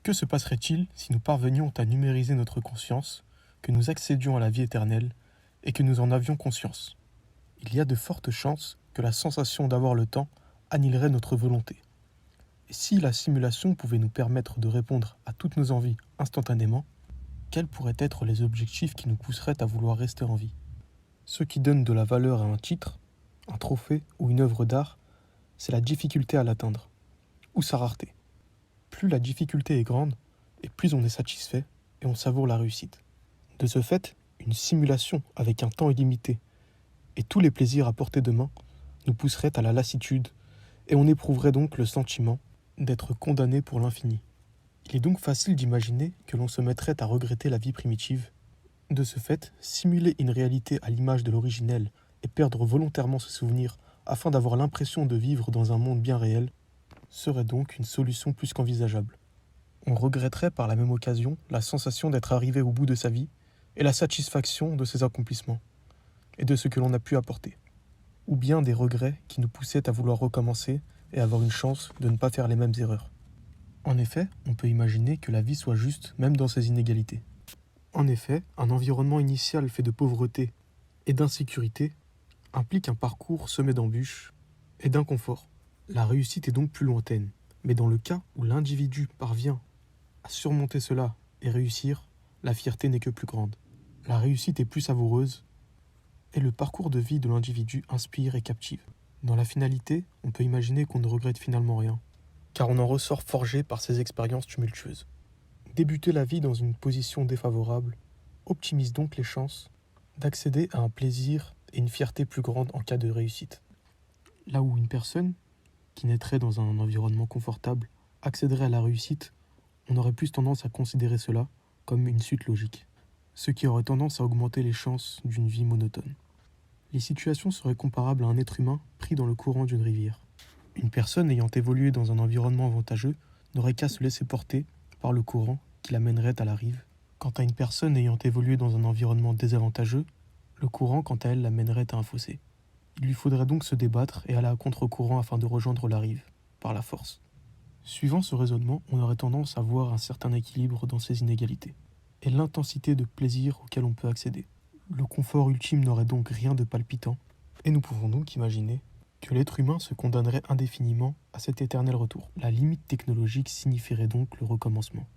Que se passerait-il si nous parvenions à numériser notre conscience, que nous accédions à la vie éternelle et que nous en avions conscience? Il y a de fortes chances que la sensation d'avoir le temps annihilerait notre volonté. Et si la simulation pouvait nous permettre de répondre à toutes nos envies instantanément, quels pourraient être les objectifs qui nous pousseraient à vouloir rester en vie? Ce qui donne de la valeur à un titre, un trophée ou une œuvre d'art, c'est la difficulté à l'atteindre, ou sa rareté. Plus la difficulté est grande, et plus on est satisfait et on savoure la réussite. De ce fait, une simulation avec un temps illimité et tous les plaisirs à portée de main nous pousserait à la lassitude et on éprouverait donc le sentiment d'être condamné pour l'infini. Il est donc facile d'imaginer que l'on se mettrait à regretter la vie primitive. De ce fait, simuler une réalité à l'image de l'originel et perdre volontairement ce souvenir afin d'avoir l'impression de vivre dans un monde bien réel serait donc une solution plus qu'envisageable. On regretterait par la même occasion la sensation d'être arrivé au bout de sa vie et la satisfaction de ses accomplissements et de ce que l'on a pu apporter, ou bien des regrets qui nous poussaient à vouloir recommencer et avoir une chance de ne pas faire les mêmes erreurs. En effet, on peut imaginer que la vie soit juste même dans ses inégalités. En effet, un environnement initial fait de pauvreté et d'insécurité implique un parcours semé d'embûches et d'inconfort. La réussite est donc plus lointaine, mais dans le cas où l'individu parvient à surmonter cela et réussir, la fierté n'est que plus grande. La réussite est plus savoureuse et le parcours de vie de l'individu inspire et captive. Dans la finalité, on peut imaginer qu'on ne regrette finalement rien, car on en ressort forgé par ces expériences tumultueuses. Débuter la vie dans une position défavorable optimise donc les chances d'accéder à un plaisir et une fierté plus grande en cas de réussite. Là où une personne qui naîtrait dans un environnement confortable accéderait à la réussite, on aurait plus tendance à considérer cela comme une suite logique, ce qui aurait tendance à augmenter les chances d'une vie monotone. Les situations seraient comparables à un être humain pris dans le courant d'une rivière. Une personne ayant évolué dans un environnement avantageux n'aurait qu'à se laisser porter par le courant qui l'amènerait à la rive. Quant à une personne ayant évolué dans un environnement désavantageux, le courant quant à elle l'amènerait à un fossé. Il lui faudrait donc se débattre et aller à contre-courant afin de rejoindre la rive, par la force. Suivant ce raisonnement, on aurait tendance à voir un certain équilibre dans ces inégalités, et l'intensité de plaisir auquel on peut accéder. Le confort ultime n'aurait donc rien de palpitant, et nous pouvons donc imaginer que l'être humain se condamnerait indéfiniment à cet éternel retour. La limite technologique signifierait donc le recommencement.